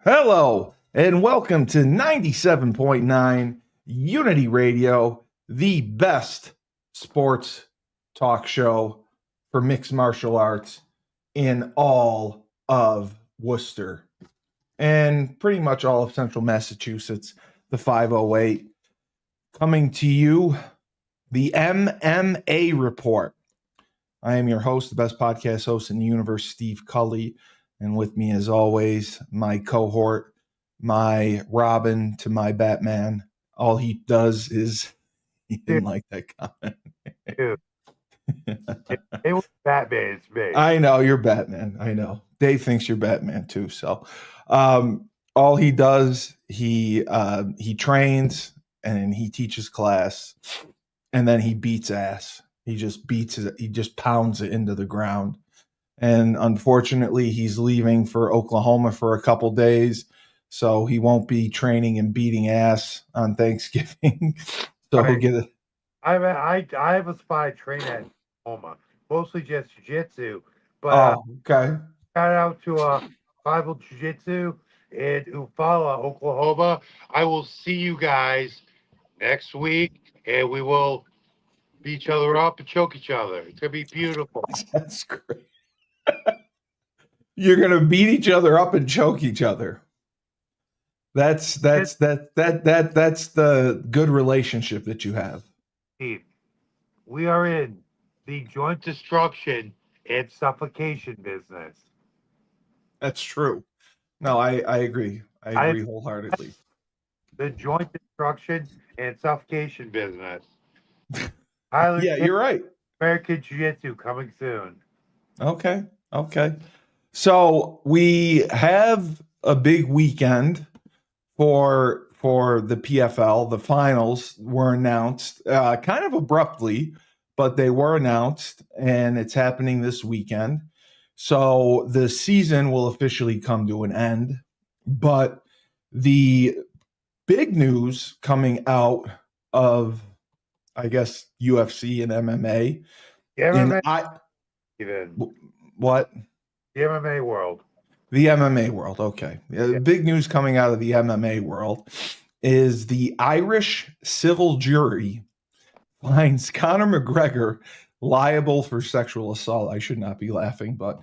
Hello, and welcome to 97.9 Unity Radio, the best sports talk show for mixed martial arts in all of Worcester and pretty much all of central Massachusetts, the 508. Coming to you, the MMA Report. I am your host, the best podcast host in the universe, Steve Cully. And with me, as always, my cohort, my Robin to my Batman. All he does is he didn't like that comment. Dude, it was Batman. It's me. I know you're Batman. I know. Dave thinks you're Batman too. So, all he does, he trains and he teaches class, and then he beats ass. He just beats it. He just pounds it into the ground. And unfortunately, he's leaving for Oklahoma for a couple days, so he won't be training and beating ass on Thanksgiving. So he'll get it. I have a spy train at Oklahoma, mostly just jiu-jitsu. But Okay. shout out to Bible Jiu-Jitsu in Eufaula, Oklahoma. I will see you guys next week, and we will beat each other up and choke each other. It's gonna be beautiful. That's great. You're gonna beat each other up and choke each other. That's the good relationship that you have. Steve, we are in the joint destruction and suffocation business. That's true. No, I agree. I agree wholeheartedly. The joint destruction and suffocation business. Yeah, you're right. American Jiu-Jitsu coming soon. Okay. So we have a big weekend for the PFL. The finals were announced kind of abruptly, but they were announced, and it's happening this weekend. So the season will officially come to an end. But the big news coming out of, I guess, UFC and MMA. What? The MMA world. The MMA world, okay. The big news coming out of the MMA world is the Irish civil jury finds Conor McGregor liable for sexual assault. I should not be laughing, but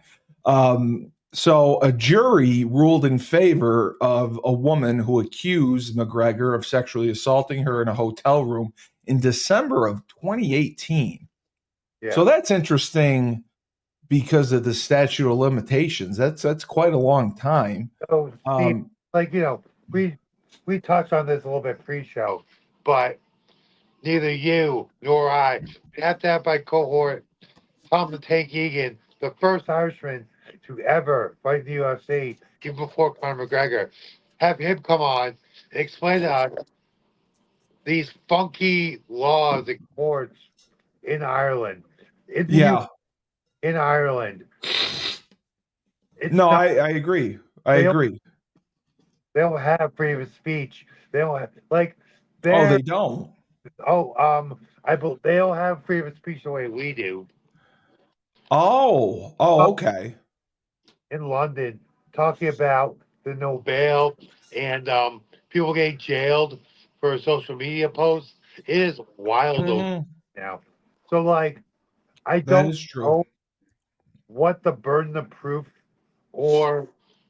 so a jury ruled in favor of a woman who accused McGregor of sexually assaulting her in a hotel room in December of 2018. Yeah. So that's interesting because of the statute of limitations. That's quite a long time. So, Steve, we touched on this a little bit pre-show, but neither you nor I have to have my cohort, Tom the Tank Egan, the first Irishman to ever fight in the UFC, even before Conor McGregor, have him come on and explain to us these funky laws and courts in Ireland. In Ireland. I agree. I agree. They don't have freedom of speech. They don't have they don't. They don't have freedom of speech the way we do. Okay. In London, talking about the no bail and people getting jailed for social media posts. It is wild now. So I don't know what the burden of proof or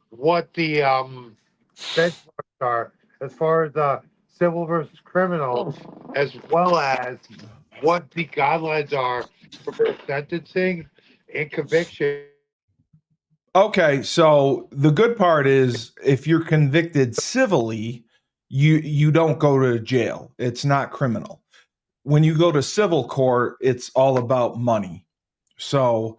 what the benchmarks are as far as civil versus criminal, as well as what the guidelines are for sentencing and conviction. Okay, so the good part is if you're convicted civilly, you don't go to jail. It's not criminal. When you go to civil court, it's all about money. So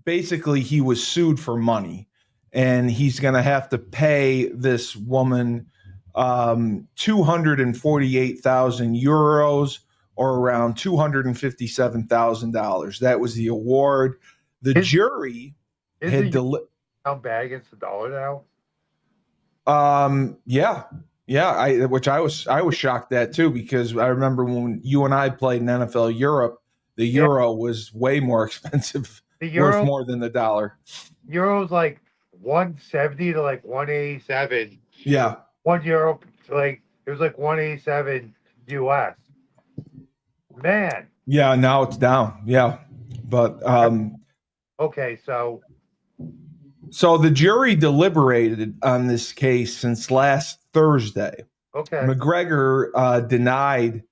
basically he was sued for money, and he's going to have to pay this woman 248,000 euros, or around $257,000. That was the award. The jury had down bad against the dollar now. Which I was shocked at too, because I remember when you and I played in NFL Europe, the euro was way more expensive, worth more than the dollar. Euro's like 170 to like 187. Yeah. 1 euro, like it was like 187 US. Man. Yeah, now it's down. Yeah. But Okay, so the jury deliberated on this case since last Thursday. okay. McGregor denied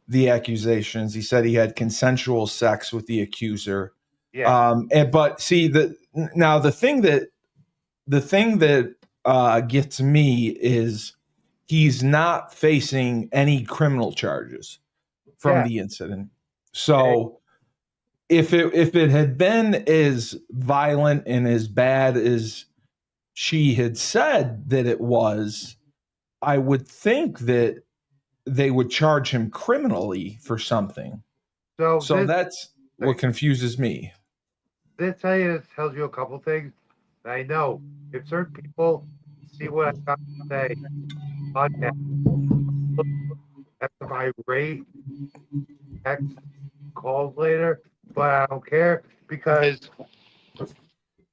the accusations. He said he had consensual sex with the accuser. Yeah. But see, the thing that gets me is he's not facing any criminal charges from Yeah. the incident. So if it had been as violent and as bad as she had said that it was, I would think that they would charge him criminally for something. So that's what confuses me. This tells you a couple things. I know if certain people see what I got to say, podcast, after my rate, text, calls later, but I don't care because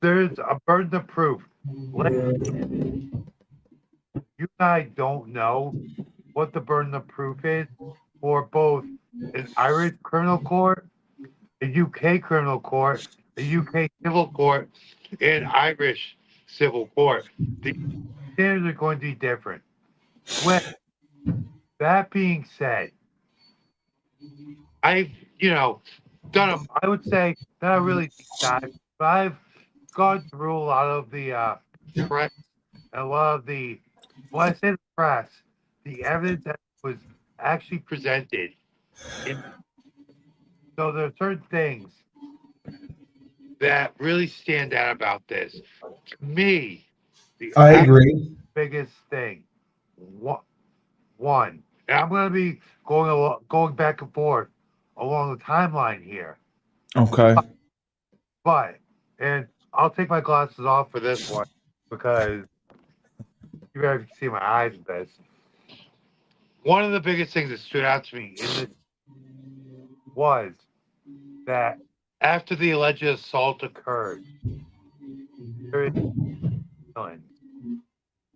there's a burden of proof. Like, you and I don't know what the burden of proof is for both an Irish criminal court, a UK criminal court, a UK civil court, and Irish civil court. The standards are going to be different. When that being said, I've, done I would say not a really deep dive, but I've gone through a lot of the press, a lot of when I say the press, the evidence that was actually presented. So there are certain things that really stand out about this. To me, the I agree. biggest thing, one, and I'm going to be going back and forth along the timeline here. Okay. But, and I'll take my glasses off for this one because you guys can see my eyes in this. One of the biggest things that stood out to me in this was that after the alleged assault occurred, there is feeling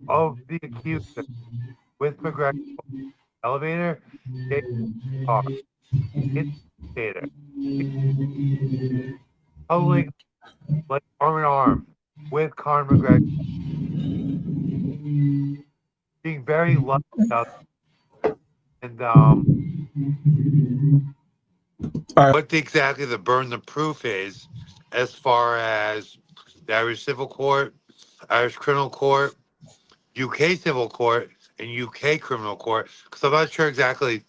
of the accused with McGregor elevator, they are in the theater, huddling like arm in arm with Conor McGregor, being very loved up and All right. what exactly the burden of proof is as far as the Irish civil court, Irish criminal court, UK civil court, and UK criminal court, because I'm not sure exactly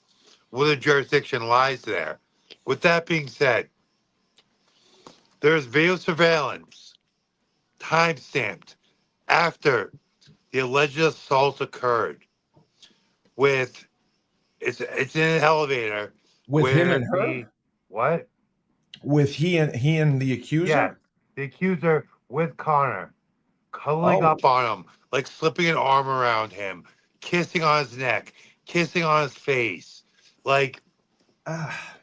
where the jurisdiction lies there. With that being said, there's video surveillance time stamped after the alleged assault occurred with it's in an elevator With him where and her? what? With he and the accuser? Yeah, the accuser with Connor cuddling Oh. up on him, like slipping an arm around him, kissing on his neck, kissing on his face. Like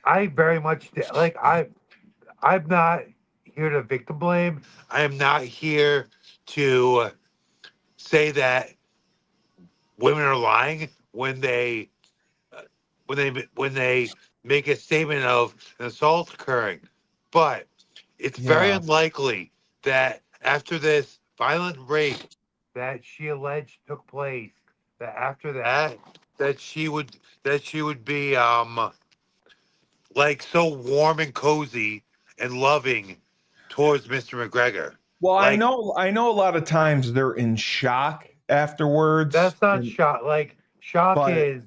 I very much like I'm not here to victim blame. I am not here to say that women are lying when they make a statement of an assault occurring. But it's very Yeah. unlikely that after this violent rape that she alleged took place, that after that she would be like so warm and cozy and loving towards Mr. McGregor. Well, Like I know a lot of times they're in shock afterwards. that's not shock. Like shock but is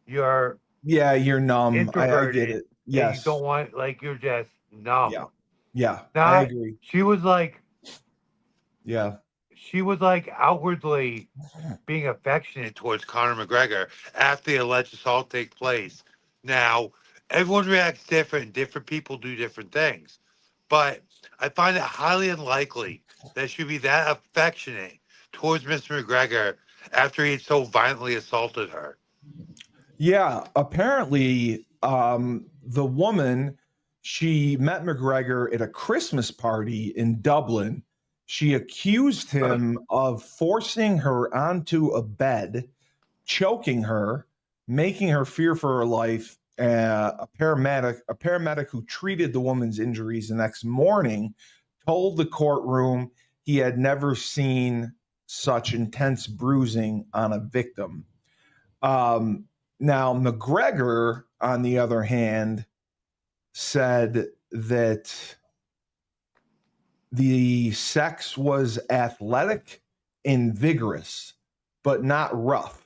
you're yeah, you're numb. I get introverted it. and you Yes. don't want like you're just numb. Yeah. Yeah. I Not agree. she was like Yeah. she was like outwardly being affectionate towards Conor McGregor after the alleged assault takes place. Now, everyone reacts different. Different people do different things. But I find it highly unlikely that she'd be that affectionate towards Mr. McGregor after he had so violently assaulted her. Yeah. Apparently, the woman, she met McGregor at a Christmas party in Dublin. She accused him of forcing her onto a bed, choking her, making her fear for her life. A paramedic who treated the woman's injuries the next morning told the courtroom he had never seen such intense bruising on a victim. Now, McGregor, on the other hand, said that the sex was athletic and vigorous, but not rough.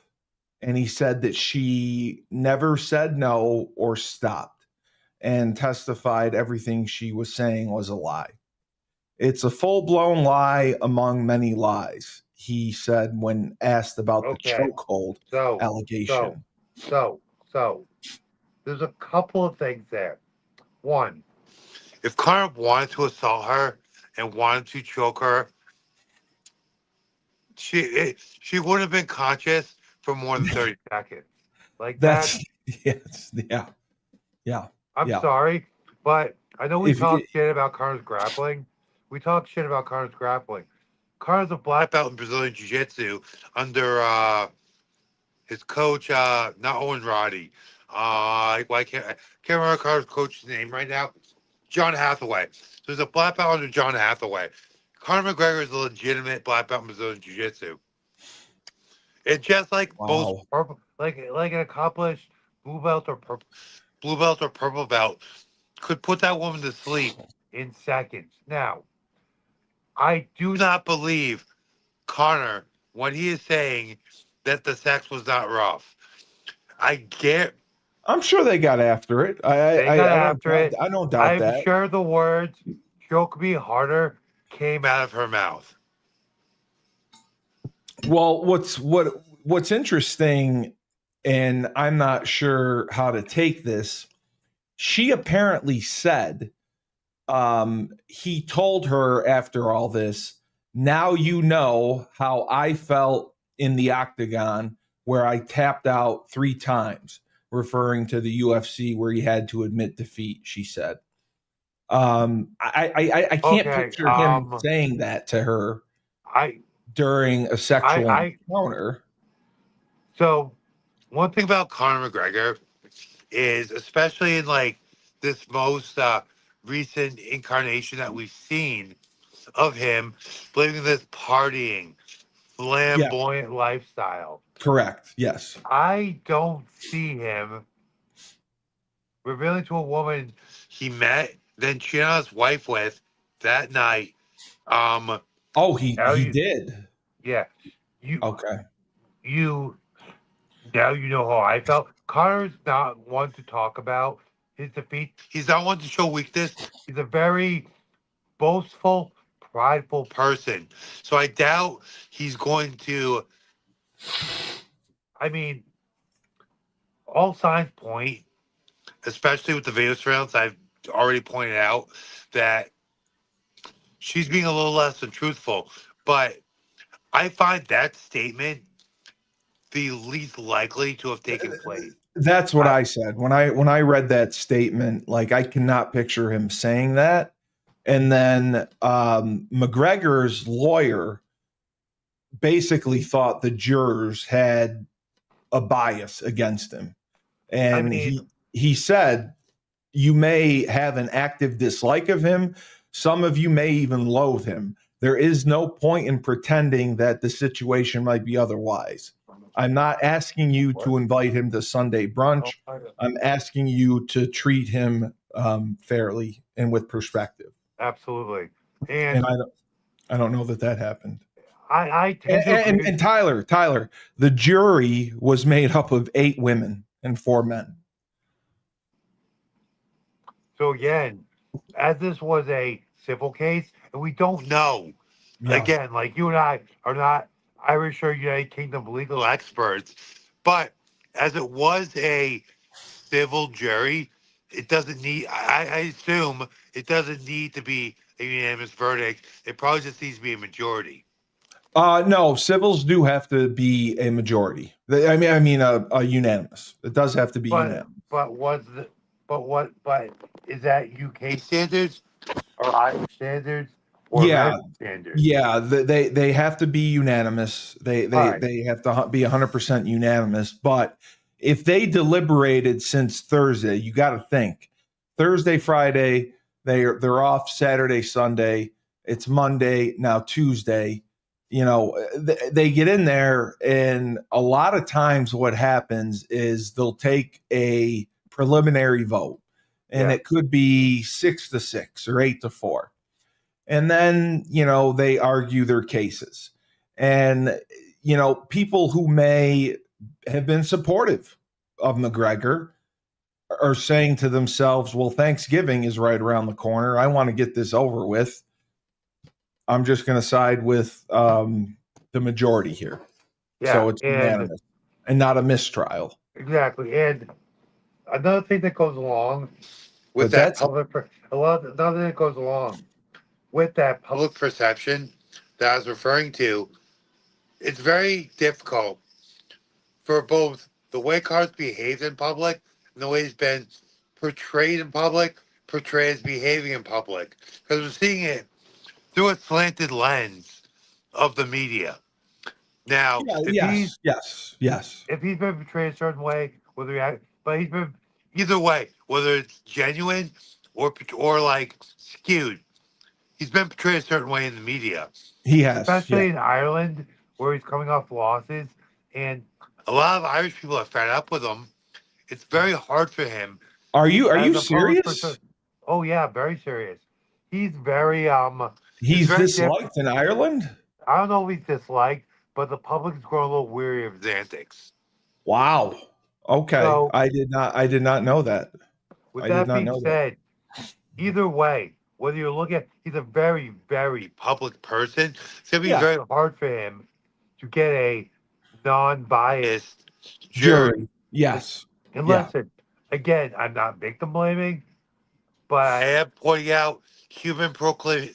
And he said that she never said no or stopped, and testified everything she was saying was a lie. It's a full-blown lie among many lies, he said when asked about the chokehold allegation. So, there's a couple of things there. One, if Conor wanted to assault her and wanted to choke her, she would have been conscious for more than 30 seconds. Like that's yes, yeah. I'm sorry, but I know we talk shit about Conor's grappling. Conor's a black belt in Brazilian Jiu-Jitsu under his coach, not Owen Roddy. I can't remember Conor's coach's name right now. John Hathaway. So there's a black belt under John Hathaway. Conor McGregor is a legitimate black belt in Brazilian Jiu-Jitsu. It's just like most purple, like an accomplished blue belt or purple belt could put that woman to sleep in seconds. Now, I do not believe Conor when he is saying that the sex was not rough. I'm sure they got after it. I don't doubt that. I'm sure the words "choke me harder" came out of her mouth. Well, what's interesting, and I'm not sure how to take this. She apparently said he told her after all this, now you know how I felt in the octagon where I tapped out 3 times, referring to the UFC where he had to admit defeat, she said. I can't picture him saying that to her during a sexual encounter. So one thing about Conor McGregor is, especially in like this most recent incarnation that we've seen of him living this partying, flamboyant lifestyle. Correct. Yes. I don't see him revealing to a woman he met, then cheated on his wife with that night. He did. Yeah. Okay. Now you know how I felt. Conor's not one to talk about his defeat. He's not one to show weakness. He's a very boastful, prideful person. So I doubt he's going to. I mean, all signs point, especially with the video surveillance, I've already pointed out that she's being a little less than truthful. But I find that statement the least likely to have taken place. That's what I said when I read that statement. Like, I cannot picture him saying that. And then McGregor's lawyer basically thought the jurors had a bias against him, and he said, you may have an active dislike of him. Some of you may even loathe him. There is no point in pretending that the situation might be otherwise. I'm not asking you to invite him to Sunday brunch. I'm asking you to treat him fairly and with perspective. Absolutely. And I don't know that happened. I tend to agree. And Tyler, the jury was made up of 8 women and 4 men. So again, as this was a civil case, and we don't know. Yeah. Again, like you and I are not Irish or United Kingdom legal experts, but as it was a civil jury, it doesn't need. I assume it doesn't need to be a unanimous verdict. It probably just needs to be a majority. No, civils do have to be a majority. I mean, a unanimous. It does have to be unanimous. But is that UK standards or Irish standards for Yeah. American standards. Yeah, they have to be unanimous. Right. They have to be 100% unanimous. But if they deliberated since Thursday, you got to think Thursday, Friday, they're off Saturday, Sunday. It's Monday now, Tuesday. You know, they get in there, and a lot of times what happens is they'll take a preliminary vote, and Yeah. it could be 6-6 or 8-4, and then they argue their cases. And people who may have been supportive of McGregor are saying to themselves, well, Thanksgiving is right around the corner, I want to get this over with, I'm just going to side with the majority here. Yeah. So it's unanimous and not a mistrial. Exactly. And another thing that goes along with But that that's another thing that goes along with that public perception that I was referring to, it's very difficult for both the way Carter's behaved in public and the way he's been portrayed in public, portrayed as behaving in public. Because we're seeing it through a slanted lens of the media. Now, if he's been portrayed a certain way, but he's been either way, whether it's genuine or like skewed, he's been portrayed a certain way in the media. He has, especially in Ireland, where he's coming off losses, and a lot of Irish people are fed up with him. It's very hard for him. Are you serious? Oh yeah, very serious. He's very He's very disliked in Ireland? I don't know if he's disliked, but the public's grown a little weary of his antics. Wow. Okay. So, I did not know that. with that being said, either way, whether you're looking at, he's a very, very public person. It's gonna be very hard for him to get a non-biased jury. Yes. And listen, again, I'm not victim blaming, but I am pointing out human proclivity.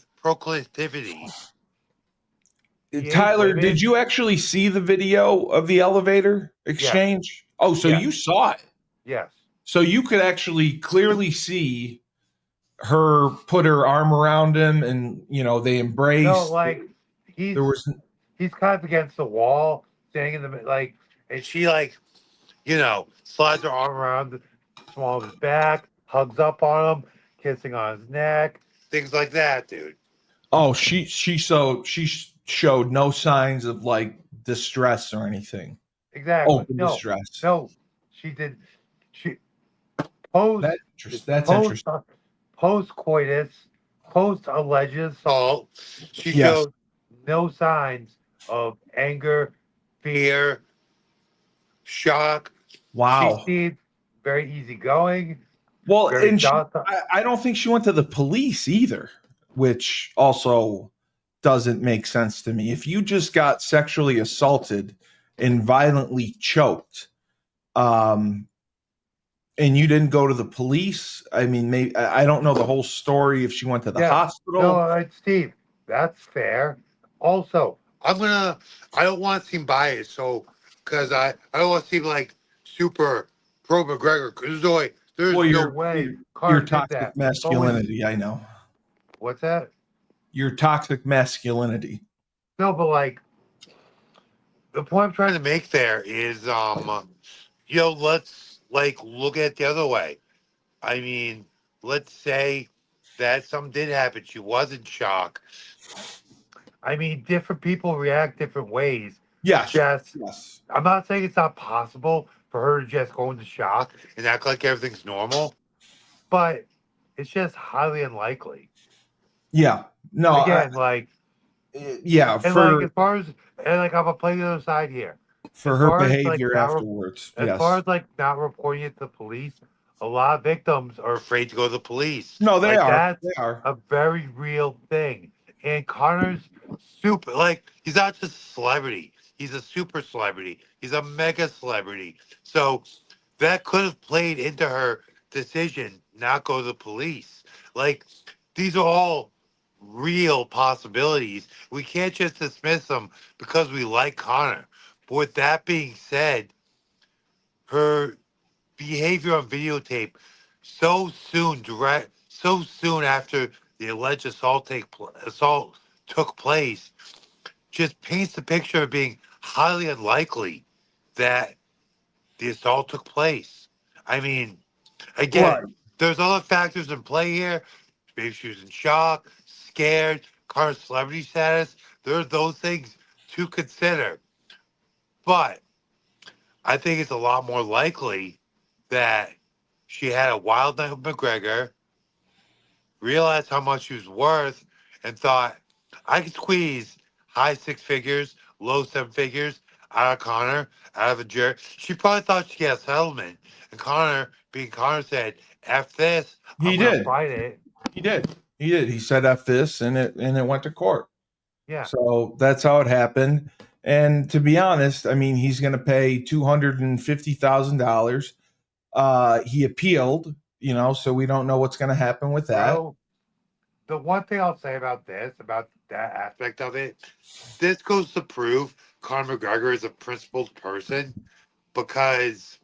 Tyler, did you actually see the video of the elevator exchange? Yes. Oh, so you saw it? Yes. So you could actually clearly see her put her arm around him, and they embraced. No, like he's kind of against the wall, standing in the and she slides her arm around the small of his back, hugs up on him, kissing on his neck, things like that, dude. Oh, she showed no signs of distress or anything. Exactly. Open distress. No, she did. She post. That's interesting. Post coitus, post alleged assault, she showed no signs of anger, fear, shock. Wow. She seemed very easygoing. Well, and I don't think she went to the police either, which also doesn't make sense to me. If you just got sexually assaulted and violently choked, and you didn't go to the police, I mean, maybe I don't know the whole story if she went to the hospital. No, Steve, that's fair. Also, I don't want to seem biased, because I don't want to seem like super pro McGregor, because there's no way your toxic masculinity, I know. What's that? Your toxic masculinity. No, but the point I'm trying to make there is, let's look at it the other way. I mean, let's say that something did happen. She was in shock. I mean, different people react different ways. Yes. I'm not saying it's not possible for her to just go into shock and act like everything's normal, but it's just highly unlikely. Yeah. No. Again, yeah. And as far as I'm gonna play the other side here. For her behavior afterwards. As far as not reporting it to the police, a lot of victims are afraid to go to the police. No, they are. That's a very real thing. And Conor's super, he's not just a celebrity. He's a super celebrity. He's a mega celebrity. So that could have played into her decision not go to the police. These are all real possibilities. We can't just dismiss them because we like Conor. But with that being said, her behavior on videotape so soon after the alleged assault took place just paints the picture of being highly unlikely that the assault took place. I mean, Right. again, there's other factors in play here. Maybe she was in shock, scared, current celebrity status. There are those things to consider. But I think it's a lot more likely that she had a wild night with McGregor, realized how much she was worth, and thought, I could squeeze high six figures, low seven figures out of Connor, out of a jerk. She probably thought she had a settlement. And Connor, being Connor, said, F this, He I'm going to did. fight it. He did. He did. He said F this and it went to court. Yeah. So that's how it happened. And to be honest, I mean, he's going to pay $250,000. He appealed, so we don't know what's going to happen with that. Bro, the one thing I'll say about that aspect of it, this goes to prove Conor McGregor is a principled person because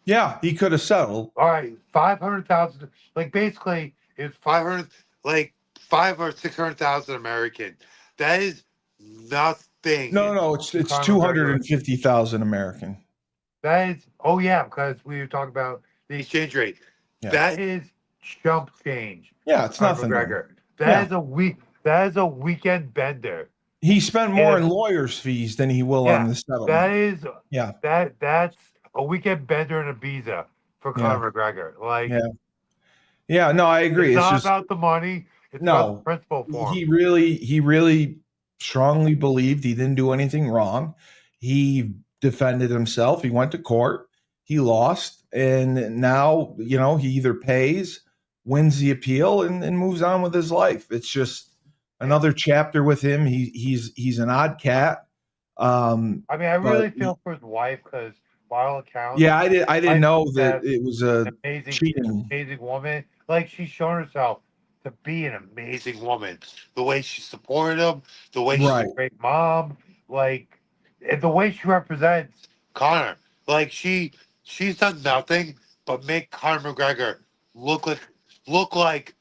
Yeah, he could have settled. all right, 500,000, like basically it's 500, like 500 or 600,000 American. That is nothing. No, it's Conor McGregor. 250,000 American. That is, oh yeah, because we were talking about the exchange rate. Yeah. That is chump change. Yeah, it's Conor nothing. McGregor. Yeah. That is a weekend bender. He spent more in lawyers' fees than he will on the settlement. That is Yeah. that's a weekend bender and a visa for Conor McGregor. Like Yeah, no, I agree. It's It's not just about the money. It's about the principle for him. He really strongly believed he didn't do anything wrong. He defended himself. He went to court. He lost, and now he either pays, wins the appeal, and moves on with his life. It's just another chapter with him. He's an odd cat. I mean, I really feel for his wife because, by all accounts, yeah, I didn't know that it was a amazing woman. Like she's shown herself to be an amazing woman. The way she supported him, the way she's a great mom, like, and the way she represents Connor. Like she's done nothing but make Conor McGregor look like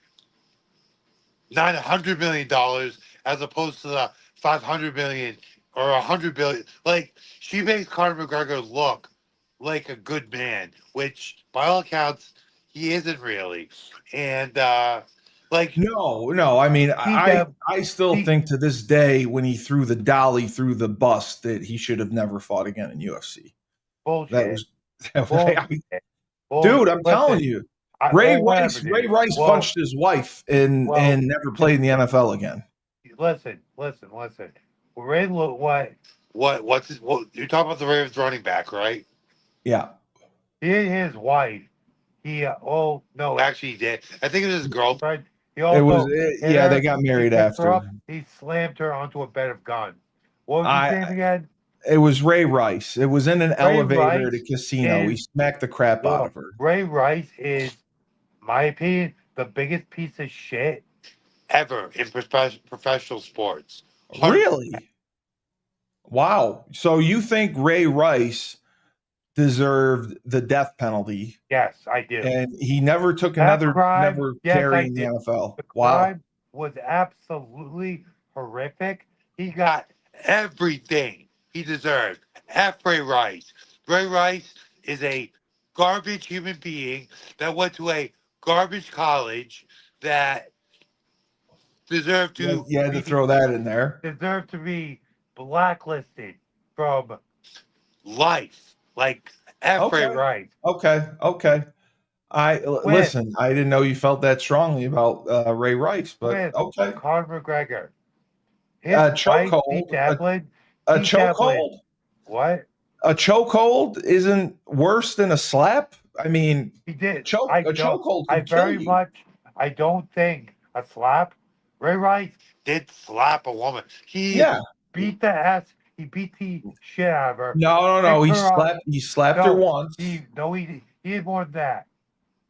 $900 million as opposed to the 500 million or 100 billion. Like she makes Conor McGregor look like a good man, which by all accounts he isn't really. And like no, I mean I still think to this day when he threw the dolly through the bus that he should have never fought again in UFC. Bullshit. That was dude, I'm telling you. Ray Rice punched his wife and never played in the NFL again. Listen. Ray, what's you're talking about the Ravens running back, right? Yeah. His wife. No, actually he did. I think it was his girlfriend. He also they got married after. He slammed her onto a bed of guns. What was his name again? It was Ray Rice. It was in an elevator at a casino. He smacked the crap out of her. Ray Rice is, my opinion, the biggest piece of shit ever in professional sports. Really? Wow. So you think Ray Rice deserved the death penalty? Yes, I do. And he never took never carried in the NFL. The crime was absolutely horrific. He got everything he deserved. F. Ray Rice. Ray Rice is a garbage human being that went to a garbage college that deserved to to throw that in there. Deserved to be blacklisted from life. Like F. Ray Rice. Okay. Listen, I didn't know you felt that strongly about Ray Rice, but okay. Conor McGregor. A chokehold. A chokehold. What? A chokehold isn't worse than a slap. I mean, he did. A chokehold can kill you. I don't think a slap. Ray Rice did slap a woman. He beat the ass. He beat the shit out of her. No. He slapped her once. He did more than that.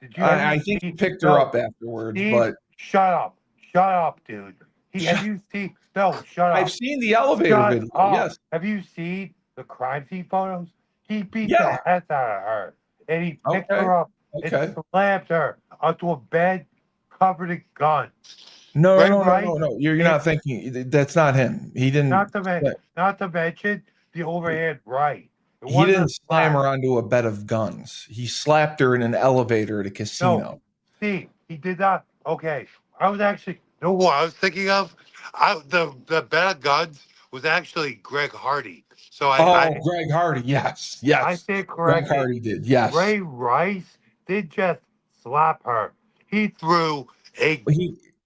Did you? I think he picked her up afterwards. But shut up, dude. Have you seen? No, shut up. I've seen the elevator video. Yes. Have you seen the crime scene photos? He beat the ass out of her, and he picked her up and slammed her onto a bed covered in guns. No, Ray no, no, Rice no, no. You're did- not thinking. That's not him. He Not didn't. to mention the overhand right. It He wasn't a didn't slam slap. her onto a bed of guns. He slapped her in an elevator at a casino. No, see, he did not. Okay, I was actually no. What I was thinking of, the bed of guns was actually Greg Hardy. So Greg Hardy. Yes, yes. I said Greg correctly. Hardy did. Yes. Ray Rice did just slap her. He threw a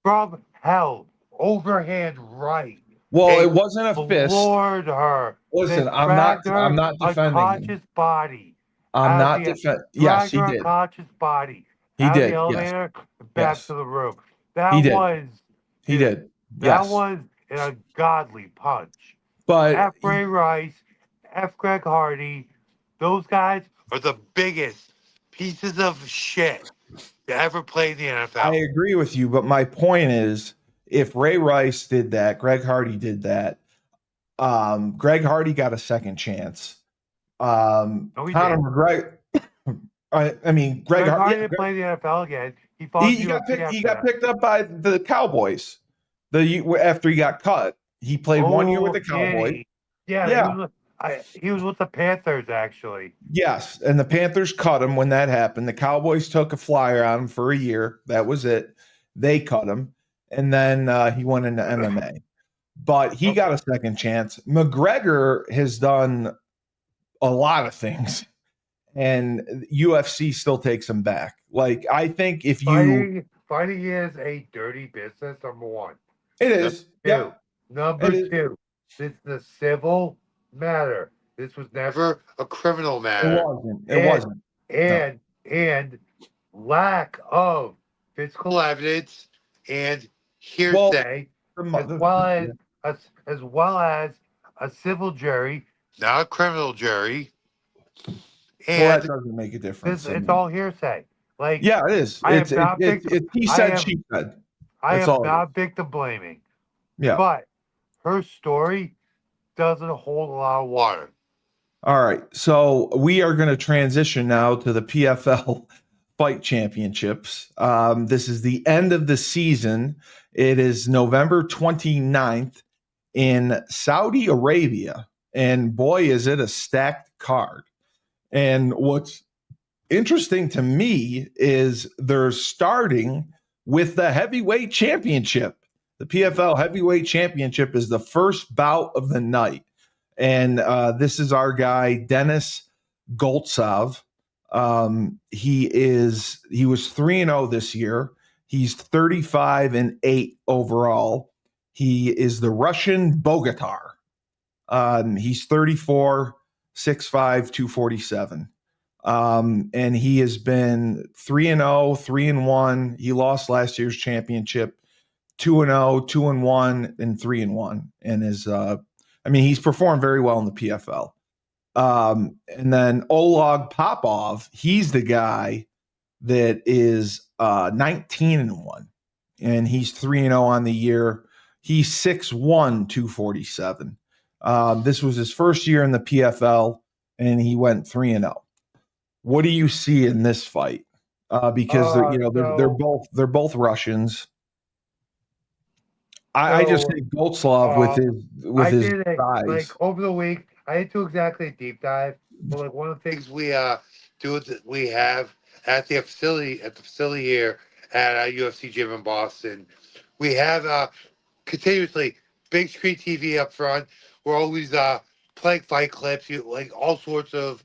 from hell overhand right. Well, It it wasn't a fist. floored her. Listen, Then I'm not defending unconscious him. body. I'm not defending. Yes, Dragged he her did. unconscious body He out of the did. Yes. elevator back Yes. to the room. He That did. was He did. that Yes. was an ungodly punch. But F. Ray Rice, F. Greg Hardy, those guys are the biggest pieces of shit to ever play in the NFL. I agree with you, but my point is, if Ray Rice did that, Greg Hardy did that. Greg Hardy got a second chance. No, he Conor didn't. McGregor. I mean, Greg Hardy didn't play the NFL again. He fought he got picked up by the Cowboys. After he got cut, he played 1 year with the Cowboys. Yeah. He was with the Panthers actually. Yes, and the Panthers cut him when that happened. The Cowboys took a flyer on him for a year. That was it. They cut him, and then he went into MMA. But he got a second chance. McGregor has done a lot of things, and UFC still takes him back. Like, I think if you fighting is a dirty business. Number one, it is. Number two, this is a civil matter. This was never a criminal matter. It wasn't. And lack of physical evidence and hearsay, as well as a civil jury, not a criminal jury. And that doesn't make a difference. It's all hearsay. Like, yeah, it is. He said, she said. I am not victim blaming. Yeah. But her story doesn't hold a lot of water. All right. So we are going to transition now to the PFL Fight Championships. This is the end of the season. It is November 29th in Saudi Arabia. And boy, is it a stacked card. And what's interesting to me is they're starting with the heavyweight championship. The PFL heavyweight championship is the first bout of the night. And this is our guy, Denis Goltsov. He was 3-0 this year. He's 35-8 overall. He is the Russian Bogatar. He's 34, 6'5", 247. And he has been 3-0, 3-1. He lost last year's championship, 2-0, 2-1, and 3-1. And he's performed very well in the PFL. And then Oleg Popov, he's the guy that is 19-1, and he's 3-0 on the year. He's 6'1", 247. This was his first year in the PFL, and he went 3-0. What do you see in this fight? Because they're both Russians. I just think Goltsov with his size. Like over the week, I didn't do exactly a deep dive, but like one of the things we we have at the facility here at UFC gym in Boston, we have continuously big screen TV up front. We're always playing fight clips, like all sorts of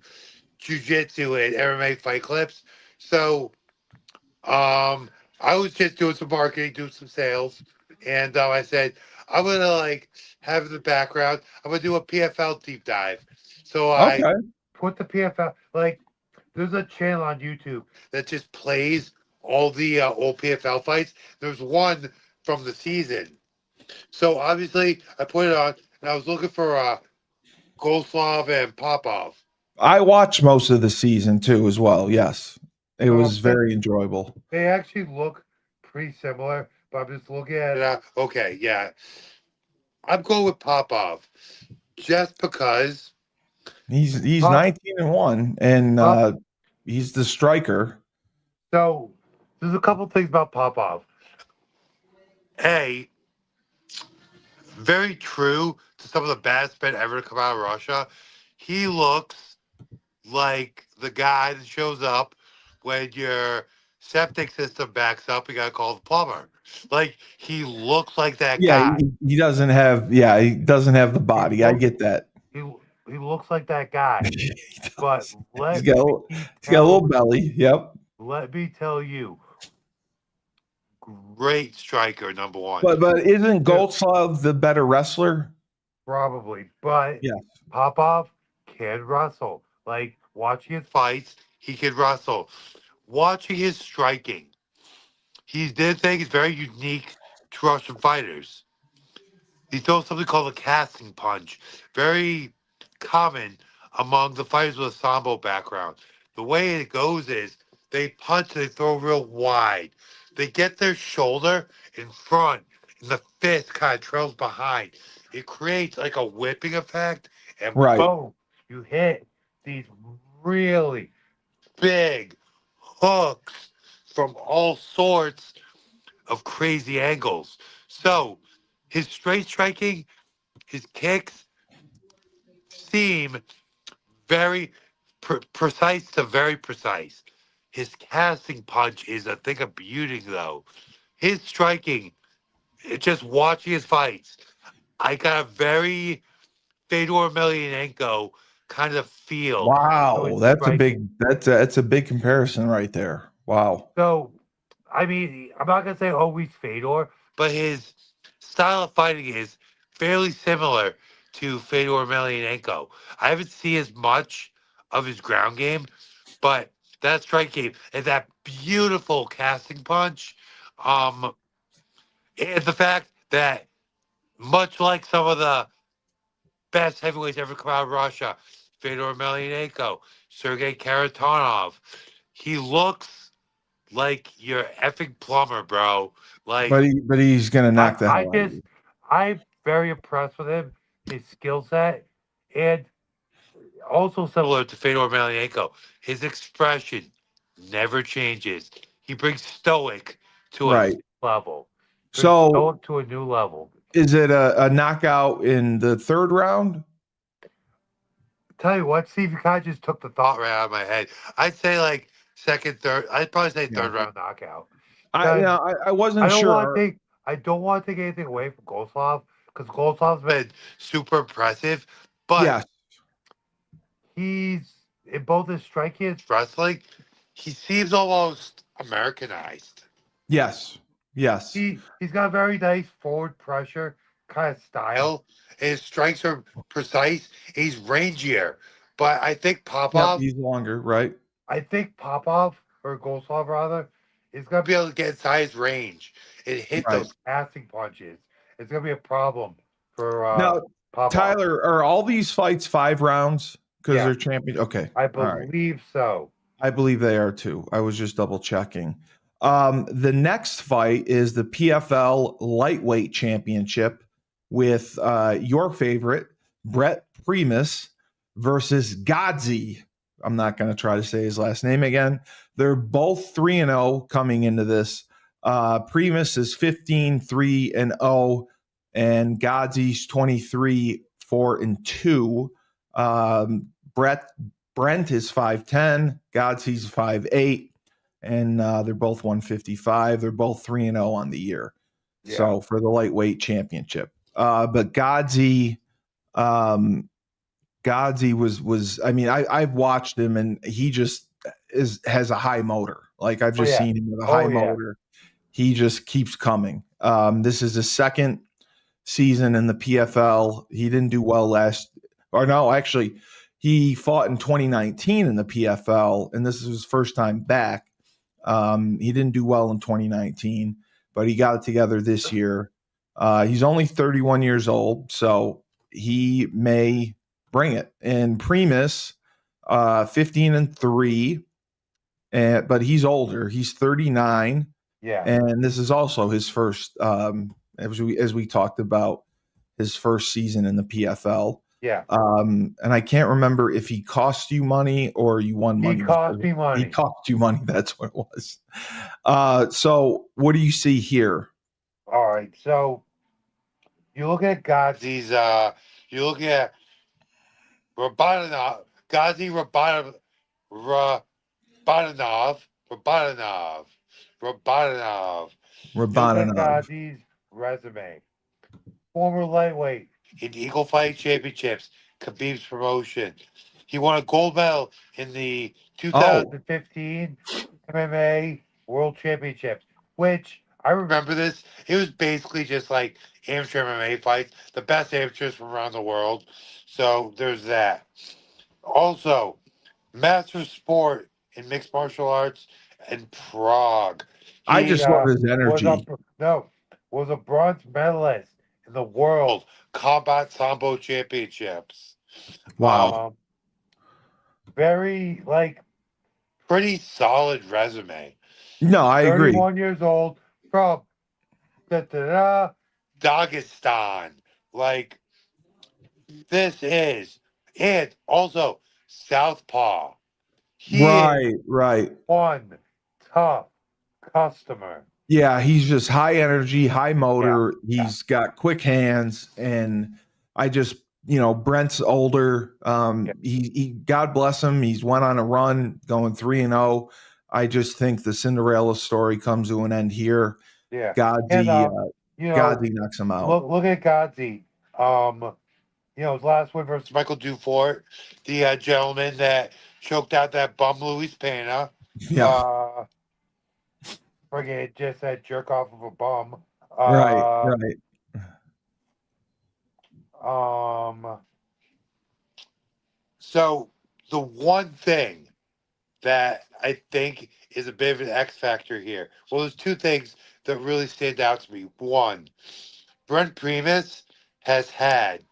jiu-jitsu and MMA fight clips. So I was just doing some marketing, doing some sales, and I said, I'm going to have in the background, I'm going to do a PFL deep dive. So I put the PFL, there's a channel on YouTube that just plays all the old PFL fights. There's one from the season. So obviously I put it on, and I was looking for Goltsov and Popov. I watched most of the season too as well. Yes. It was very enjoyable. They actually look pretty similar, but I'm just looking at it. Okay, yeah. I'm going with Popov just because he's 19-1, and he's the striker. So there's a couple things about Popov. Very true to some of the best men ever to come out of Russia. He looks like the guy that shows up when your septic system backs up. You gotta call the plumber. Like he looks like that Yeah, guy. he doesn't have. Yeah, he doesn't have the He body. I looks get that. he he looks like that guy. He But does. let me He's got a little tell belly. Yep. let me tell you, great striker number one. But isn't Dude, Goldslav the better wrestler? probably, but Yeah. Popov can wrestle. Like watching his fights, he can wrestle. Watching his striking, he did think is very unique to Russian fighters. He throws something called a casting punch, very common among the fighters with a sambo background. The way it goes is they punch and they throw real wide. They get their shoulder in front, and the fist kind of trails behind. It creates like a whipping effect, and Right. boom, you hit these really big hooks from all sorts of crazy angles. So his straight striking, his kicks seem very precise to very precise. His casting punch is a thing of beauty, though. His striking, just watching his fights, I got a very Fedor Emelianenko kind of feel to his Wow, that's a striking. big. That's a big comparison right there. Wow. So, I mean, I'm not gonna say always Fedor, but his style of fighting is fairly similar to Fedor Emelianenko. I haven't seen as much of his ground game, but that strike game and that beautiful casting punch, um, and the fact that much like some of the best heavyweights ever come out of Russia, Fedor Emelianenko, Sergey Karatanov, he looks like you're effing plumber, bro. Like But he's gonna knock the I hell out of just you. I'm very impressed with him, his skill set, and also similar to Fedor Emelianenko, his expression never changes. He brings stoic to a Right. level. Brings So stoic to a new level. is it a knockout in the third round? Tell you what, Steve, you kind of just took the thought right out of my head. I'd say like second, third. I'd probably say Yeah. third round knockout. I Because I wasn't sure. I don't want to take anything away from Golslav because Golslav's been super impressive, but Yes. he's in both his striking and his wrestling. He seems almost Americanized. Yes. Yes. He's got a very nice forward pressure kind of style. And his strikes are precise. He's rangier, but Yep. He's longer. Right. I think Popov or Golslav rather is gonna be able to get inside his range and hit Right. those passing punches. It's gonna be a problem for Now, Popov. Tyler, are all these fights 5 rounds because Yeah, they're champion? Okay. I All right. believe so. I believe they are too. I was just double checking. The next fight is the PFL Lightweight Championship with your favorite, Brett Primus versus Godzi. I'm not going to try to say his last name again. They're both 3-0 coming into this. Primus is 15-3-0, and Godzi's 23-4-2. Brent is 5'10", Godsi's 5'8", and they're both 155. They're both 3-0 on the year. Yeah. So for the lightweight championship. But Godzi was I mean, I've watched him and he just has a high motor. Like I've just seen him with a high motor. He just keeps coming. This is his second season in the PFL. He didn't do well actually, he fought in 2019 in the PFL, and this is his first time back. He didn't do well in 2019, but he got it together this year. He's only 31 years old, so he may bring it. And Primus, 15-3, but he's older. He's 39. Yeah. And this is also his first, as we talked about, his first season in the PFL. Yeah. And I can't remember if he cost you money or you won money. He cost me money. He cost you money. That's what it was. So what do you see here? All right. Right. So you look at Ghazi's, you look at Rabanov, Ghazi Rabanov, Rabanov, Rabanov, Rabanov. You look at Rabanov. Ghazi's resume. Former lightweight in Eagle Fight Championships, Khabib's promotion. He won a gold medal in the Oh, 2015 MMA World Championships, which I remember this. It was basically just like amateur MMA fights, the best amateurs from around the world. So there's that. Also, Master of Sport in mixed martial arts in Prague. I He just love his was energy. was a bronze medalist in the World Combat Sambo Championships. Wow. Very pretty solid resume. No, I agree. 31 years old from Dagestan. Like this is, and also Southpaw. He is Right. one tough customer. Yeah, he's just high energy, high motor. Yeah. He's got quick hands, and I just, Brent's older. He God bless him. He's went on a run, going 3-0. I just think the Cinderella story comes to an end here. Yeah. Godzi, And Godzi knocks him out. look at Godzi. His last win versus Michael Dufort, the gentleman that choked out that bum Luis Pena. Yeah. Friggin' just that jerk off of a bum. Right. So the one thing that I think is a bit of an X factor here. Well, there's two things that really stand out to me. One, Brent Primus has had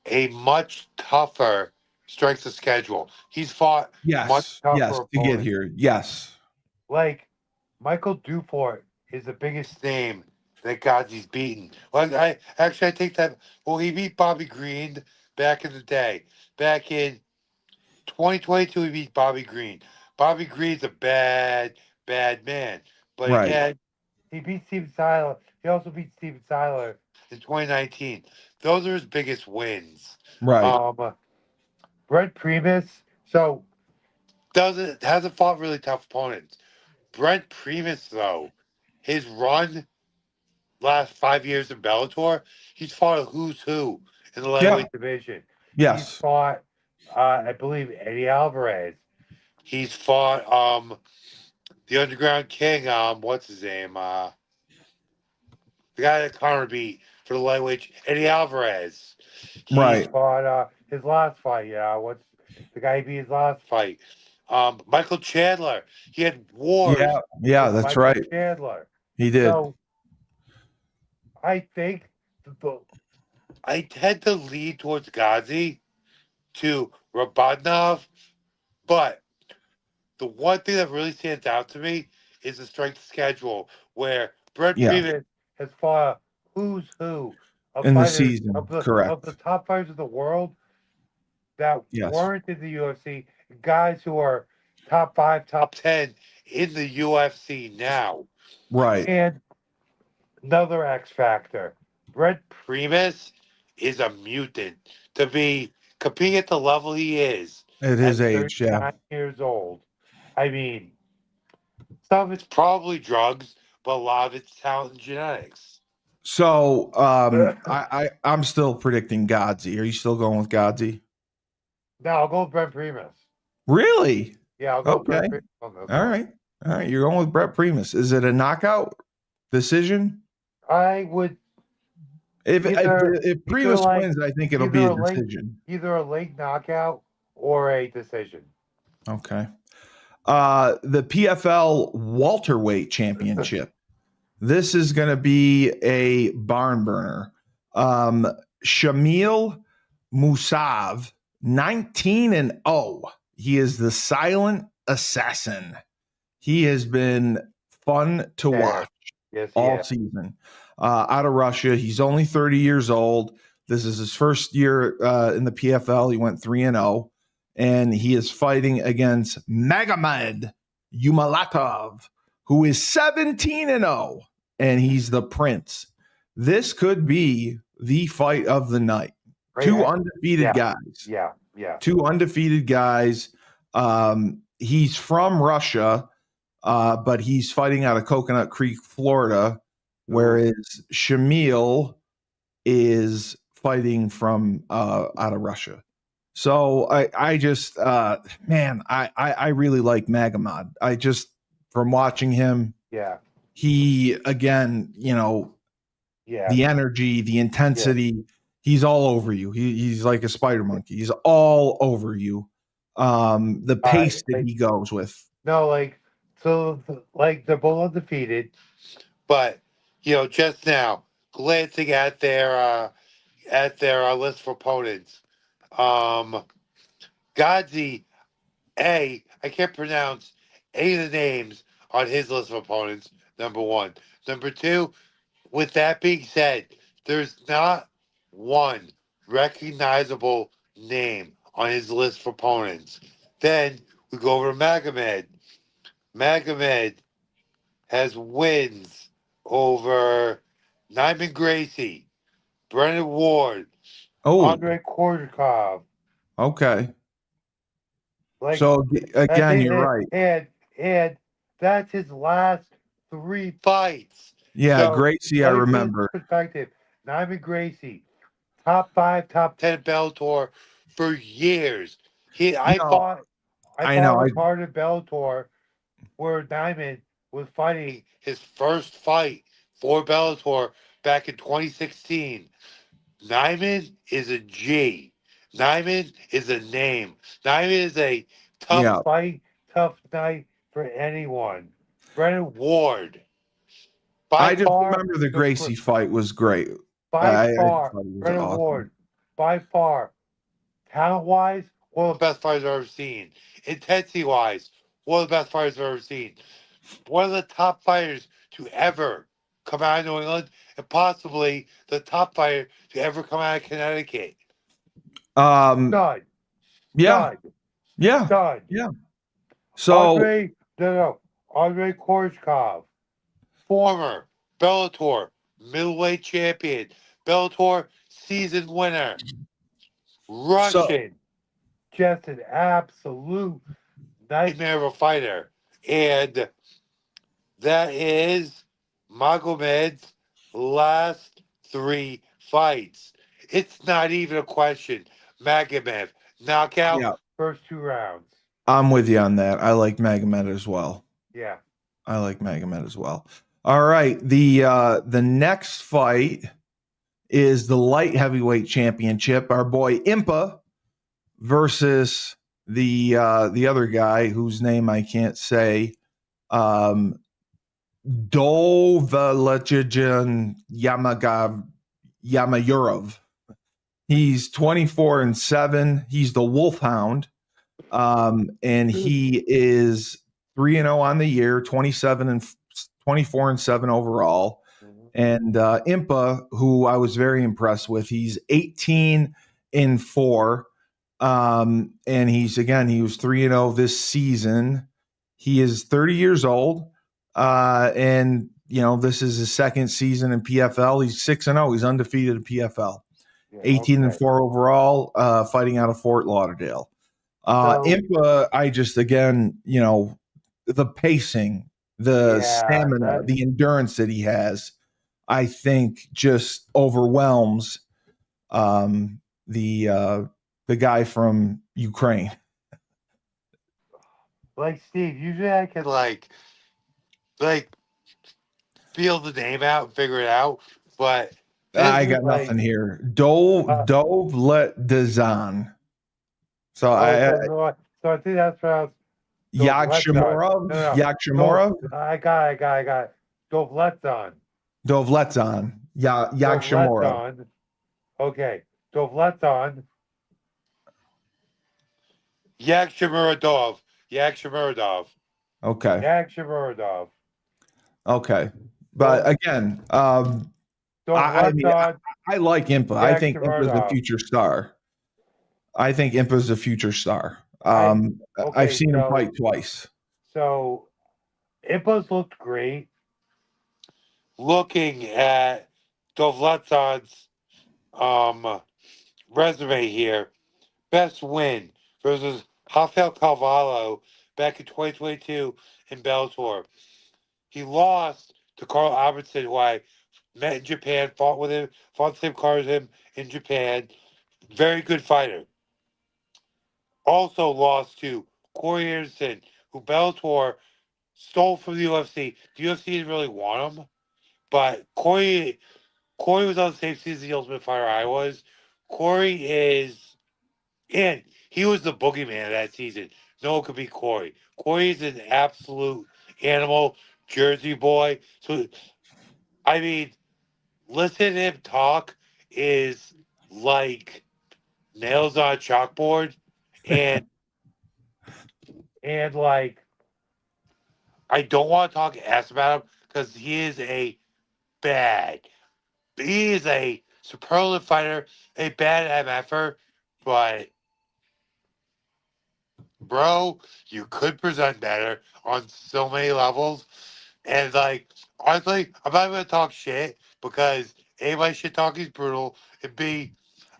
a much tougher strength of schedule. He's fought much tougher To get opponents. here. Yes. Like Michael Dufort is the biggest name that Godzi's beaten. Well, I take that. Well, he beat Bobby Green back in the day. Back in 2022, he beat Bobby Green. Bobby Green's a bad man. But Right. again, he beat Steven Seiler. He also beat Steven Seiler in 2019. Those are his biggest wins. Right. Brent Primus, hasn't fought really tough opponents. Brent Primus, though, his run last 5 years in Bellator, he's fought a who's who in the lightweight division. Yes. He's fought, I believe, Eddie Alvarez. He's fought the Underground King. What's his name? The guy that Conor beat for the lightweight, Eddie Alvarez. He's fought his last fight. Yeah, what's the guy he beat his last fight? Michael Chandler. He had wars. Yeah, that's Michael right. Chandler. He did. So I think I tend to lean towards Ghazi to Rabanov, but the one thing that really stands out to me is the strength schedule, where Brent Primus has fought who's who of in the fighters season. of Correct. the top fighters of the world that weren't in the UFC, guys who are top 5, top 10 in the UFC now. Right. And another X factor, Brent Primus is a mutant to be competing at the level he is At his age, 39 years old. I mean, some of it's probably drugs, but a lot of it's talent and genetics. So I'm still predicting Godzi. Are you still going with Godzi? No, I'll go with Brent Primus. Really? Yeah, I'll go with Brent Primus on this one. All right. You're going with Brent Primus. Is it a knockout decision? I would. If Primus wins, I think it'll be a decision. Either a late knockout or a decision. Okay. The PFL Welterweight Championship. This is going to be a barn burner. Shamil Musav, 19-0. He is the silent assassin. He has been fun to watch all season. Out of Russia. He's only 30 years old. This is his first year in the PFL. He went 3-0. And he is fighting against Magomed Yumalatov, who is 17-0. And he's the prince. this could be the fight of the night. Right? Two undefeated guys. Yeah. Two undefeated guys. He's from Russia, but he's fighting out of Coconut Creek, Florida, whereas Shamil is fighting from out of Russia. So I just man, I really like Magomed. I just from watching him, he again, the energy, the intensity, he's all over you. He's like a spider monkey. He's all over you. The pace that he goes with. No, they're both undefeated, but just now glancing at their list of opponents, Godzi, I can't pronounce any of the names on his list of opponents. Number one, number two. With that being said, there's not one recognizable name on his list of opponents. Then we go over to Magomed. Magomed has wins over Nyman Gracie, Brennan Ward, Andre Korzakov. Okay. So again, you're right. And that's his last 3 fights. Yeah, so, Gracie, I remember. Perspective. Nyman Gracie, top 5, top 10 Bellator for years. I fought hard at Bellator where Nyman was fighting his first fight for Bellator back in 2016. Nyman is a G. Nyman is a name. Nyman is a tough fight, tough night for anyone. Brennan Ward. I just remember the Gracie fight was great. By far, Brennan awesome. Ward. By far, talent-wise, one of the best fighters I've ever seen. Intensity-wise, one of the best fighters I've ever seen. One of the top fighters to ever come out of New England, and possibly the top fighter to ever come out of Connecticut. Stud. Yeah. Stud. Yeah. Stud. Yeah. So Andre Korzakov, former Bellator middleweight champion, Bellator season winner, Russian, just an absolute nightmare of a fighter, and that is Magomed's last 3 fights. It's not even a question. Magomed, knockout, first 2 rounds. I'm with you on that. I like Magomed as well. Yeah. I like Magomed as well. All right. The next fight is the light heavyweight championship. Our boy Impa versus the other guy whose name I can't say. Dovlejian Yamayurov. He's 24-7. He's the Wolfhound. And he is 3-0 on the year, 24-7 overall. And Impa, who I was very impressed with, he's 18-4. And he was 3-0 this season. He is 30 years old. And this is his second season in PFL. He's 6-0. He's undefeated in PFL. 18-4 overall, fighting out of Fort Lauderdale. Impa, I just, again, the pacing, the stamina, the endurance that he has, I think just overwhelms the guy from Ukraine. Like, Steve, usually I can feel the name out and figure it out, but I got nothing here. Dovletdazan. So I think that's pronounced Yagshamorov. Yagshamorov. I got it. Dovletzan. Yagshamorov. Okay. Dovletzan. Yagshamuradov. Okay. Yagshamuradov. Okay. But again, I like Impa. I think Impa's a future star. I've seen him fight twice. So Impa's looked great. Looking at Dovletzon's resume here. Best win versus Rafael Carvalho back in 2022 in Bellator. He lost to Carl Albertson, who I met in Japan, fought the same card as him in Japan. Very good fighter. Also lost to Corey Anderson, who Bellator stole from the UFC. The UFC didn't really want him, but Corey was on the same season as the Ultimate Fighter I was. Corey is, and he was the boogeyman of that season. No one could beat Corey. Corey is an absolute animal, Jersey boy. So, I mean, listen to him talk is like nails on a chalkboard, and like I don't want to talk ass about him because he is a superlative fighter, a bad MFer, but bro, you could present better on so many levels. And like honestly, I'm not gonna talk shit because A, my shit talking is brutal, and B,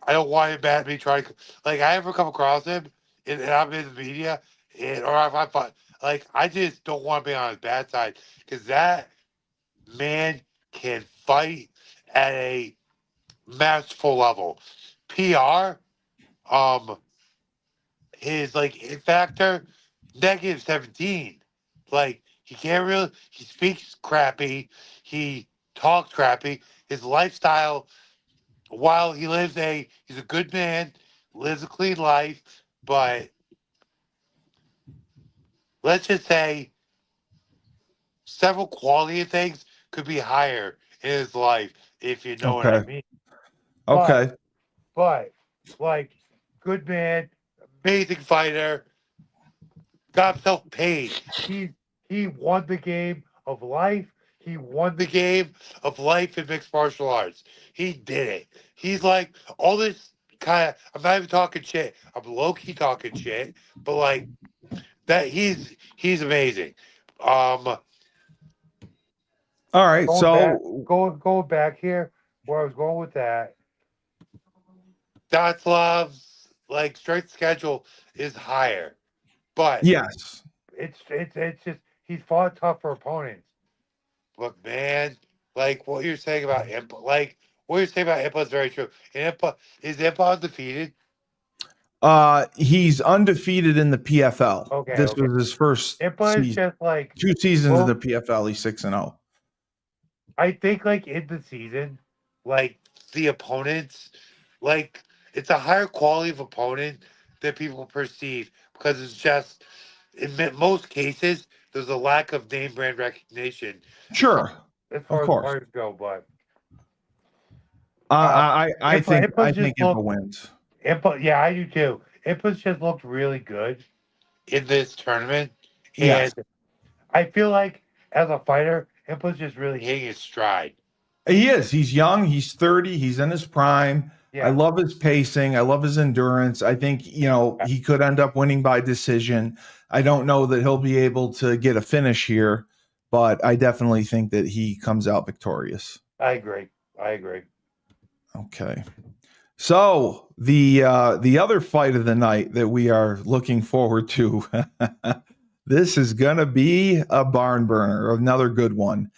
I don't want him bad me trying to like I ever come across him and I'm in the media or if I fight like I just don't want to be on his bad side because that man can fight at a masterful level. PR, um, his like it factor -17. Like he can't really. He speaks crappy. He talks crappy. His lifestyle, while he's a good man, lives a clean life, but let's just say several quality of things could be higher in his life if you know what I Okay. mean. But Okay. but like good man, amazing fighter, got himself paid. He won the game of life. He won the game of life in mixed martial arts. He did it. He's like all this kind of. I'm not even talking shit. I'm low key talking shit, but like that. He's amazing. Um, All right. So going back here, where I was going with that. Datslav's like strength schedule is higher, but yes. it's just he's fought tougher opponents. But man, like what you're saying about Impa, like what you're saying about Impa is very true. And Impa undefeated? He's undefeated in the PFL. Okay, This okay. was his first Impa is season. just like 2 seasons in well, the PFL. He's 6-0. I think like in the season, like the opponents, like it's a higher quality of opponent that people perceive because it's just most cases there's a lack of name brand recognition Sure. as Of far as course. players go, but I think Impa's just Impa looked wins. Impa, yeah, I do too. Impa's just looked really good in this tournament, Yes. and I feel like as a fighter, Impa's just really hitting his stride. He is. He's young. He's 30. He's in his prime. I Yeah, love his pacing. I love his endurance. I think, he could end up winning by decision. I don't know that he'll be able to get a finish here, but I definitely think that he comes out victorious. I agree. I agree. Okay. So the other fight of the night that we are looking forward to, this is gonna be a barn burner, another good one.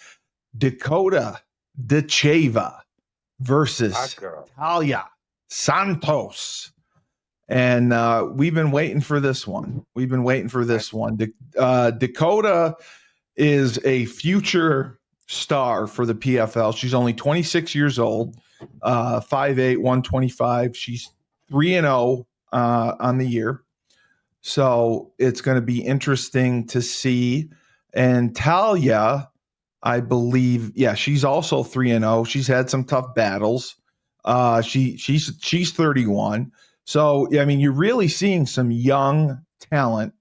Dakota Decheva Hot versus girl. Talia Santos. And we've been waiting for this one. Dakota is a future star for the PFL. She's only 26 years old, 5'8", 125. She's 3-0 on the year. So it's going to be interesting to see. And Talia, I believe, yeah, she's also 3-0. She's had some tough battles. She's 31. So I mean, you're really seeing some young talent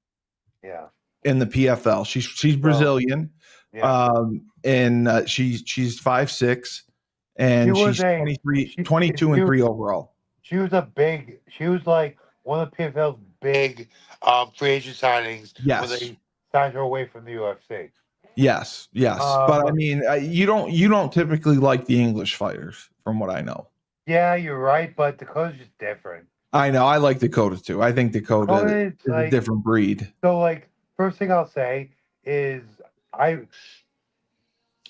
Yeah. in the PFL. She's So, Brazilian, yeah. and she's 5'6", She and was she's a 23, she 22 she and 3 overall. she was like one of the PFL's big free agent signings when Yes. they signed her away from the UFC. Yes. But I mean, you don't typically like the English fighters, from what I know. Yeah, you're right, but Dakota's just different. I know. I like Dakota too. I think Dakota Dakota is a different breed. So, like, first thing I'll say is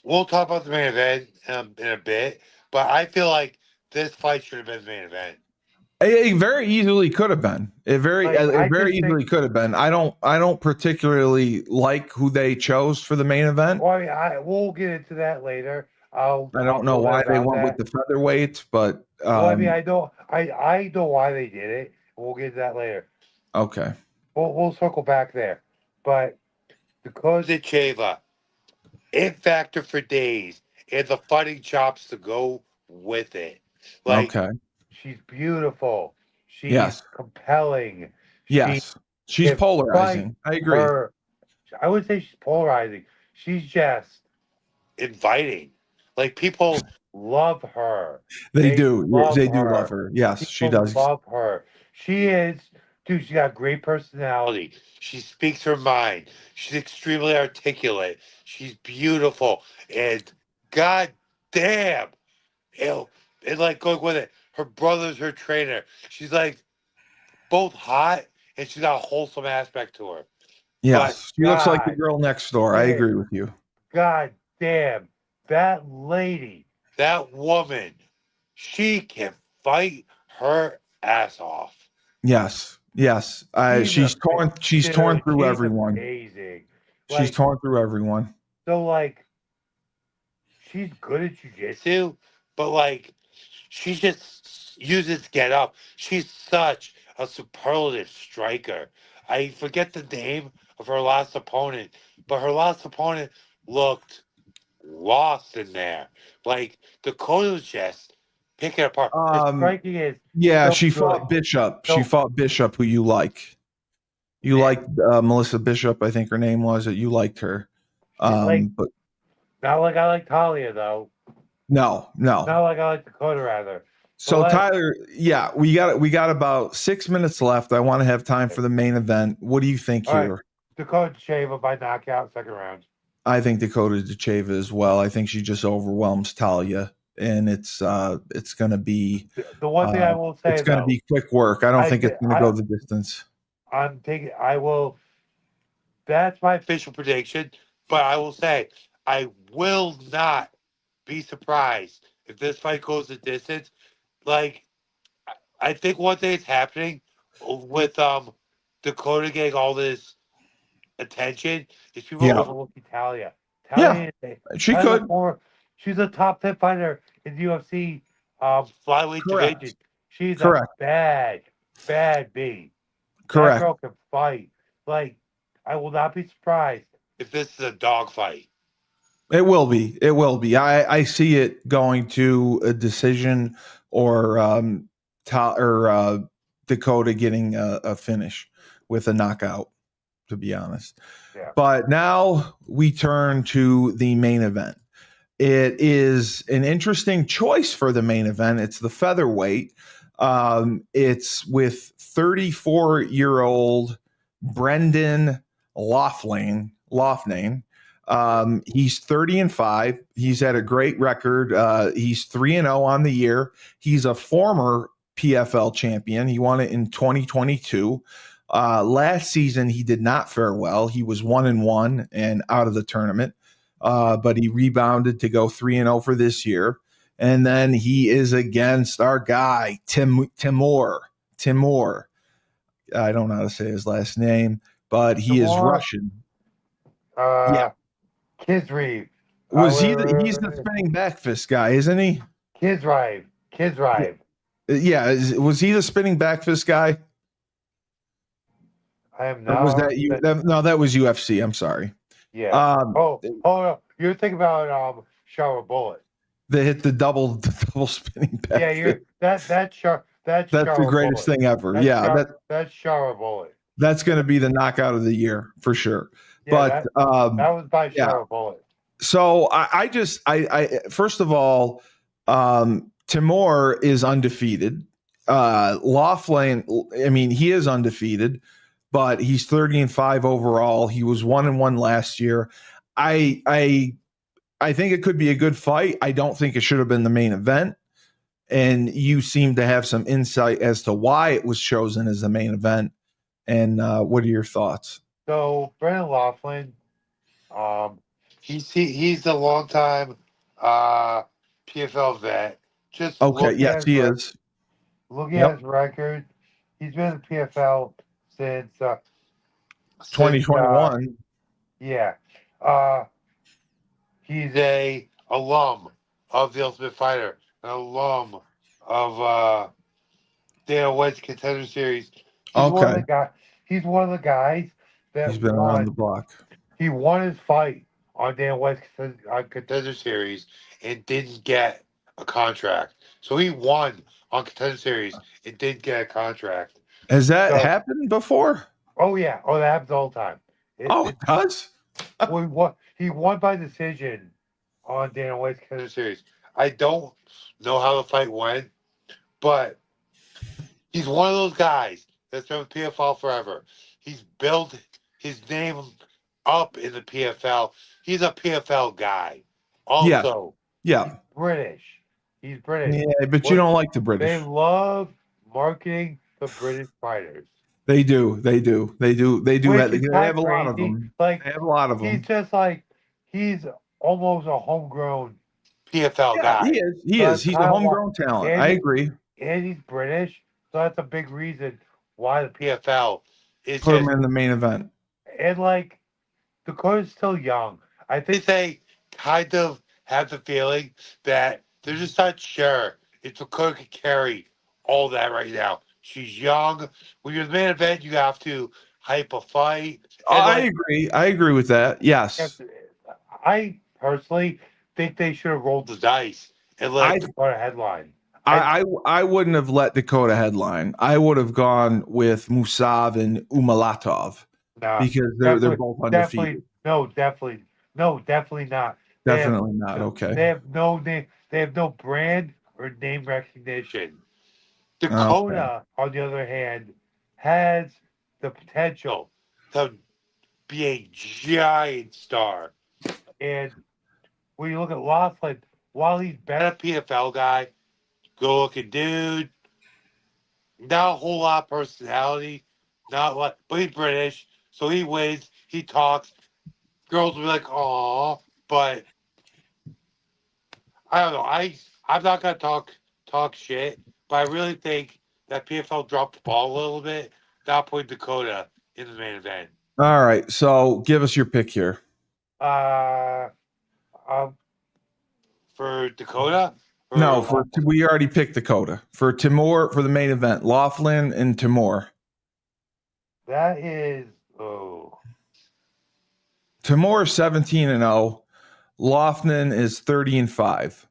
we'll talk about the main event in a bit, but I feel like this fight should have been the main event. It very easily could have been. It very easily could have been. I don't particularly like who they chose for the main event. Well, we'll get into that later. I don't know why they went with the featherweight, but I know why they did it. We'll get to that later. Okay. We'll circle back there, but Dakota Cheva, it factor for days, and the fighting chops to go with it. Okay. She's beautiful. She's compelling. Yes. She's polarizing. I agree. I would say she's polarizing. She's just inviting. Like, people love her. They do. They do love her. Yes, she does. Love her. She is, dude. She got great personality. She speaks her mind. She's extremely articulate. She's beautiful, and god damn, and like going with it. Her brother's her trainer. She's like both hot, and she's got a wholesome aspect to her. Yes, she looks like the girl next door. I agree with you. God damn, that lady, that woman, she can fight her ass off. Yes. She's torn. She's torn through everyone. Amazing. She's torn through everyone. So, like, she's good at jiu-jitsu, but like, she just uses get up. She's such a superlative striker. I forget the name of her last opponent, but her last opponent looked lost in there. Like, Dakota was just picking apart. The striking is she fought Bishop. She fought Bishop, who you like. You liked Melissa Bishop, I think her name was. You liked her. But not like I like Talia, though. No. Not like I like Dakota, rather. So Tyler, we got about 6 minutes left. I want to have time for the main event. What do you think here? Right. Dakota Cheva by knockout, second round. I think Dakota Cheva as well. I think she just overwhelms Talia, and it's going to be the one thing I will say. It's going to be quick work. I don't think it's going to go the distance. I will. That's my official prediction, but I will say I will not be surprised if this fight goes the distance. Like, I think one thing is happening with Dakota getting all this attention is people overlooking Talia. She could. She's a top 10 fighter in the UFC flyweight division. She's a bad B. Correct. That girl can fight. Like, I will not be surprised if this is a dog fight. It will be. It will be. I see it going to a decision or Dakota getting a finish with a knockout, to be honest. Yeah. But now we turn to the main event. It is an interesting choice for the main event. It's the featherweight. It's with 34-year-old Brendan Loughnane. He's 30-5. He's had a great record. He's 3-0 on the year. He's a former PFL champion. He won it in 2022. Last season, he did not fare well. He was 1-1 and out of the tournament, but he rebounded to go 3-0 for this year. And then he is against our guy, Timur. I don't know how to say his last name, but he is Russian. Kizriv. He's the spinning back fist guy, isn't he? Kizriv. Yeah. Was he the spinning back fist guy? I am not. Or was that you? No, that was UFC. I'm sorry. Yeah. No. You're thinking about Shower Bullet. They hit the double spinning back. Yeah, that's the greatest thing ever. That's Shower Bullet. That's going to be the knockout of the year for sure. Yeah, that was by Shower Bullet. So I first of all, Timur is undefeated. Loughnane, I mean, he is undefeated, but he's 30-5 overall. He was 1-1 last year. I think it could be a good fight. I don't think it should have been the main event. And you seem to have some insight as to why it was chosen as the main event. And what are your thoughts? So Brendan Laughlin, he's a long time PFL vet. Just Okay. Yes, he is. looking at his record, he's been in the PFL since 2021. Yeah. He's a alum of the Ultimate Fighter, an alum of Dana White's Contender Series. He's one of the guys. He's one of the guys that he's been around the block. He won his fight on Dana White's Contender Series and didn't get a contract. So he won on Contender Series and didn't get a contract. Has that happened before? Oh yeah. Oh, that happens all the time. It does? Well, he won by decision on Dana White's Contender Series. I don't know how the fight went, but he's one of those guys that's been with PFL forever. He's built his name up in the PFL. He's a PFL guy. Also, yeah. He's British. Yeah, but you don't like the British. They love marketing the British fighters. They do. They have a lot of them. Like, they have a lot of them. He's just like, he's almost a homegrown PFL guy. He is. He's a homegrown talent. I agree. And he's British, so that's a big reason why the PFL is put him in the main event. And like, Dakota's still young. I think they kind of have the feeling that they're just not sure if Dakota can carry all that right now. She's young. When you're the main event, you have to hype a fight. I agree. I agree with that. Yes. I personally think they should have rolled the dice and let Dakota headline. I wouldn't have let Dakota headline. I would have gone with Musav and Umalatov because they're both undefeated. Definitely not. Definitely not. Okay. They have no brand or name recognition. Dakota, on the other hand, has the potential to be a giant star. And when you look at Laughlin, while he's been a PFL guy, good-looking dude, not a whole lot of personality, but he's British, so he wins, he talks. Girls will be like, "Aw," but I don't know. I'm not gonna talk shit, but I really think that PFL dropped the ball a little bit, not putting Dakota in the main event. All right, so give us your pick here. For Dakota? No, we already picked Dakota. For Timur, for the main event, Laughlin and Timur. That is Timur is 17-0. Laughlin is 30-5.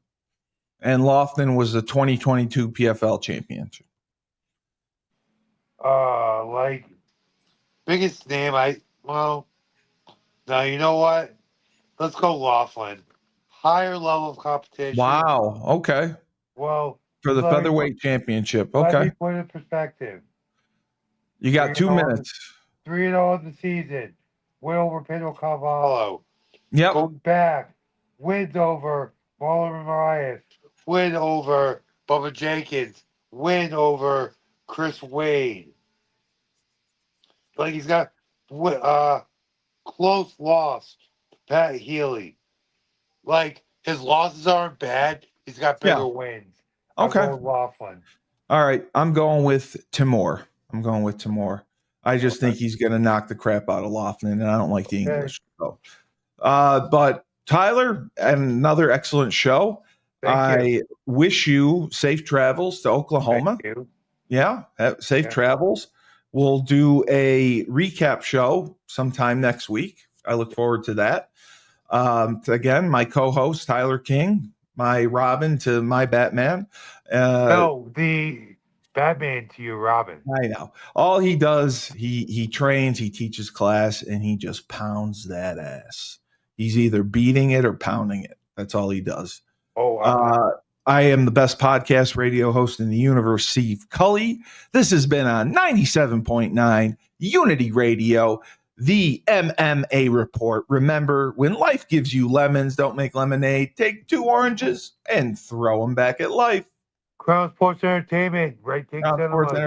And Laughlin was the 2022 PFL champion. Like biggest name now you know what? Let's go Laughlin. Higher level of competition. Wow. Okay. Well, for the featherweight championship. Okay. Let me put it in perspective. You got 2 minutes. 3-0 in the season. Win over Pedro Carvalho. Yep. Going back. Wins over Marlon Moraes. Win over Bubba Jenkins. Win over Chris Wade. Like he's got close loss to Pat Healy. Like his losses aren't bad. He's got bigger wins. Okay. I'm going Laughlin. All right. I'm going with Timur. I just think he's going to knock the crap out of Laughlin, and I don't like the English. So. But Tyler, another excellent show. I wish you safe travels to Oklahoma. Thank you. Yeah, safe travels. We'll do a recap show sometime next week. I look forward to that. Again, my co-host, Tyler King, my Robin to my Batman. No, the Batman to you, Robin. I know. All he does, he trains, he teaches class, and he just pounds that ass. He's either beating it or pounding it. That's all he does. I am the best podcast radio host in the universe, Steve Cully. This has been on 97.9 Unity Radio, the MMA report. Remember, when life gives you lemons, don't make lemonade. Take 2 oranges and throw them back at life. Crown Sports Entertainment, right? Take Crown Sports cinema.